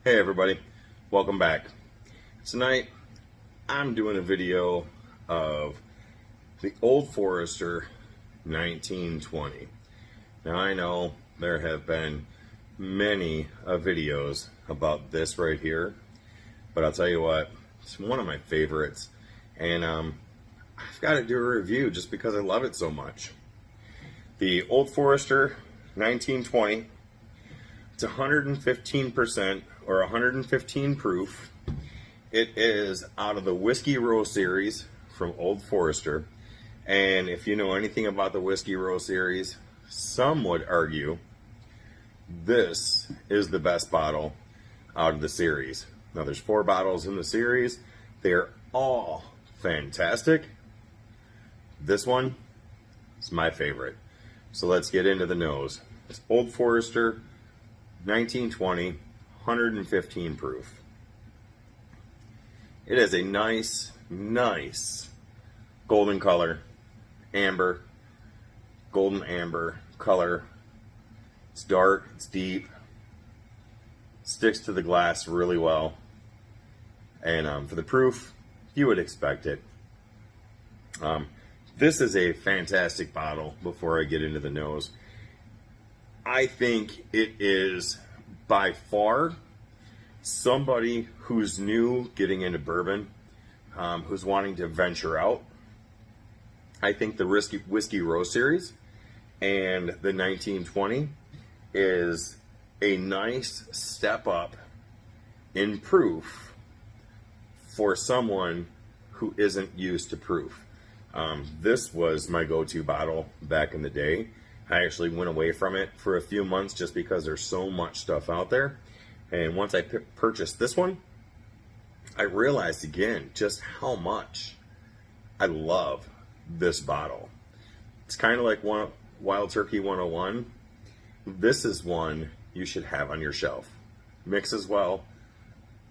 Hey everybody, welcome back. Tonight I'm doing a video of the Old Forester 1920. Now I know there have been many videos about this right here, but I'll tell you what, it's one of my favorites, and I've got to do a review just because I love it so much. The Old Forester 1920, it's 115% or 115 proof. It is out of the Whiskey Row series from Old Forester. And if you know anything about the Whiskey Row series, some would argue this is the best bottle out of the series. Now there's 4 bottles in the series. They're all fantastic. This one is my favorite. So let's get into the nose. It's Old Forester 1920, 115 proof. It is a nice golden color, golden amber color. It's dark, it's deep, sticks to the glass really well. And for the proof, you would expect it. This is a fantastic bottle. Before I get into the nose, I think it is by far somebody who's new getting into bourbon, who's wanting to venture out. I think the Whiskey Row series and the 1920 is a nice step up in proof for someone who isn't used to proof. This was my go-to bottle back in the day. I actually went away from it for a few months just because there's so much stuff out there. And once I purchased this one, I realized again just how much I love this bottle. It's kind of like Wild Turkey 101. This is one you should have on your shelf. Mixes well,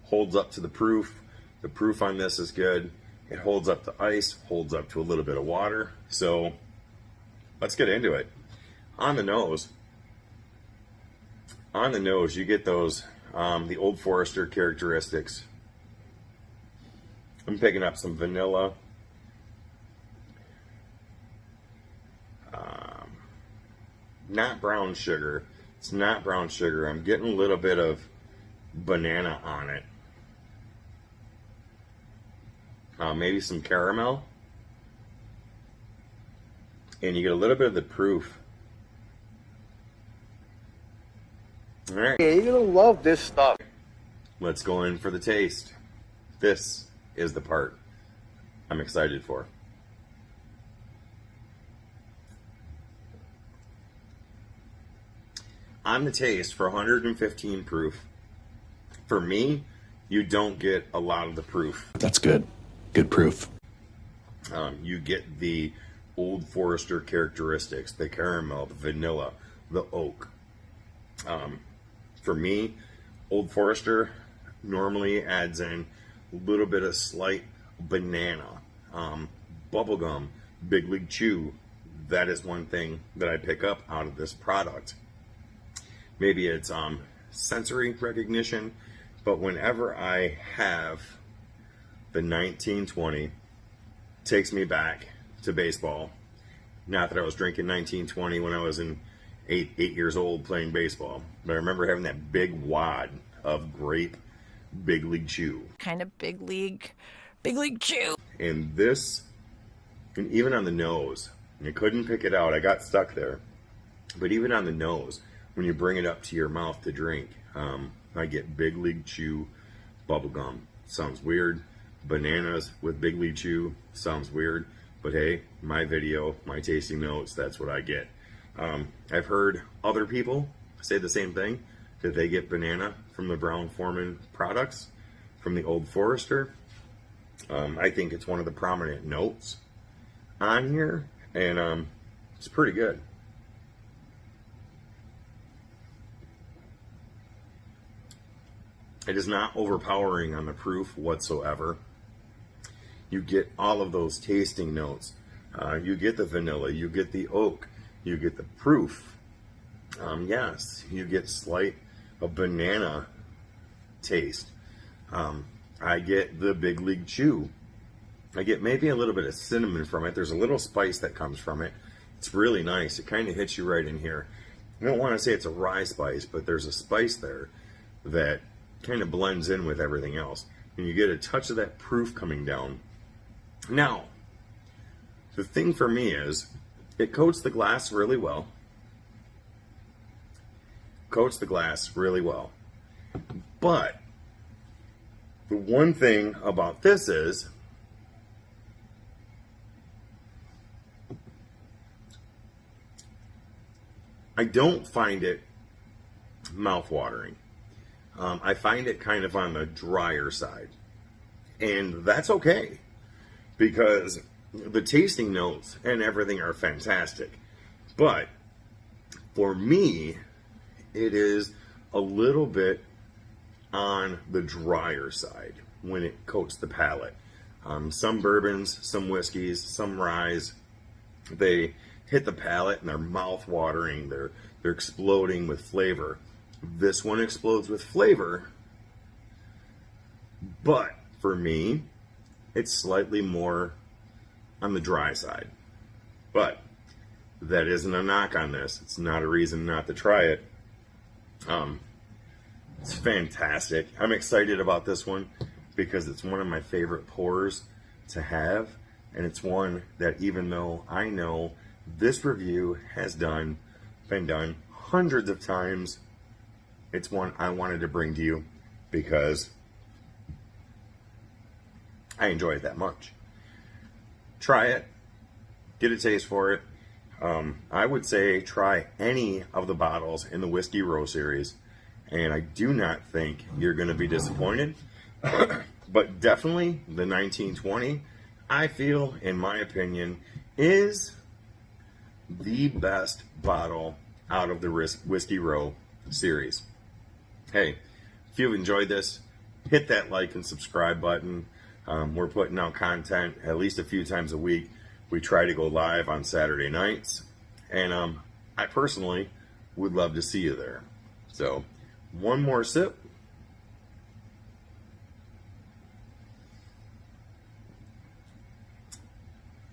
holds up to the proof. The proof on this is good. It holds up to ice, holds up to a little bit of water. So let's get into it. On the nose, you get those, the Old Forester characteristics. I'm picking up some vanilla, not brown sugar. It's not brown sugar. I'm getting a little bit of banana on it. Maybe some caramel. And you get a little bit of the proof. All right. Yeah, you're gonna love this stuff. Let's go in for the taste. This is the part I'm excited for. On the taste, for 115 proof, for me, you don't get a lot of the proof. That's good. Good proof. You get the Old Forester characteristics, the caramel, the vanilla, the oak. For me, Old Forester normally adds in a little bit of slight banana, bubblegum, Big League Chew. That is one thing that I pick up out of this product. Maybe it's sensory recognition, but whenever I have the 1920, it takes me back to baseball. Not that I was drinking 1920 when I was in 8 years old playing baseball, but I remember having that big wad of grape Big League Chew. Kind of big league chew. And this, and even on the nose, I couldn't pick it out. I got stuck there. But even on the nose, when you bring it up to your mouth to drink, I get Big League Chew bubblegum. Sounds weird. Bananas with Big League Chew sounds weird. But hey, my video, my tasting notes, that's what I get. I've heard other people say the same thing, that they get banana from the Brown-Forman products, from the Old Forester. I think it's one of the prominent notes on here, and it's pretty good. It is not overpowering on the proof whatsoever. You get all of those tasting notes. You get the vanilla, you get the oak, you get the proof. Yes, you get slight a banana taste. I get the Big League Chew. I get maybe a little bit of cinnamon from it. There's a little spice that comes from it. It's really nice. It kind of hits you right in here. I don't want to say it's a rye spice, but there's a spice there that kind of blends in with everything else. And you get a touch of that proof coming down. Now, the thing for me is, it coats the glass really well. Coats the glass really well. But the one thing about this is, I don't find it mouth-watering. I find it kind of on the drier side. And that's okay, because the tasting notes and everything are fantastic. But for me, it is a little bit on the drier side when it coats the palate. Some bourbons, some whiskeys, some ryes, they hit the palate and they're mouth-watering. They're exploding with flavor. This one explodes with flavor, but for me, it's slightly more on the dry side. But that isn't a knock on this. It's not a reason not to try it. It's fantastic. I'm excited about this one because it's one of my favorite pours to have, and it's one that, even though I know this review has been done hundreds of times, it's one I wanted to bring to you because I enjoy it that much. Try it. Get a taste for it. I would say try any of the bottles in the Whiskey Row series, and I do not think you're going to be disappointed. But definitely the 1920, I feel, in my opinion, is the best bottle out of the Whiskey Row series. Hey, if you've enjoyed this, hit that like and subscribe button. We're putting out content at least a few times a week. We try to go live on Saturday nights, and I personally would love to see you there. So, one more sip.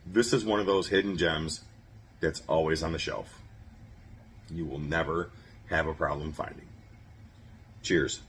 This is one of those hidden gems that's always on the shelf. You will never have a problem finding. Cheers.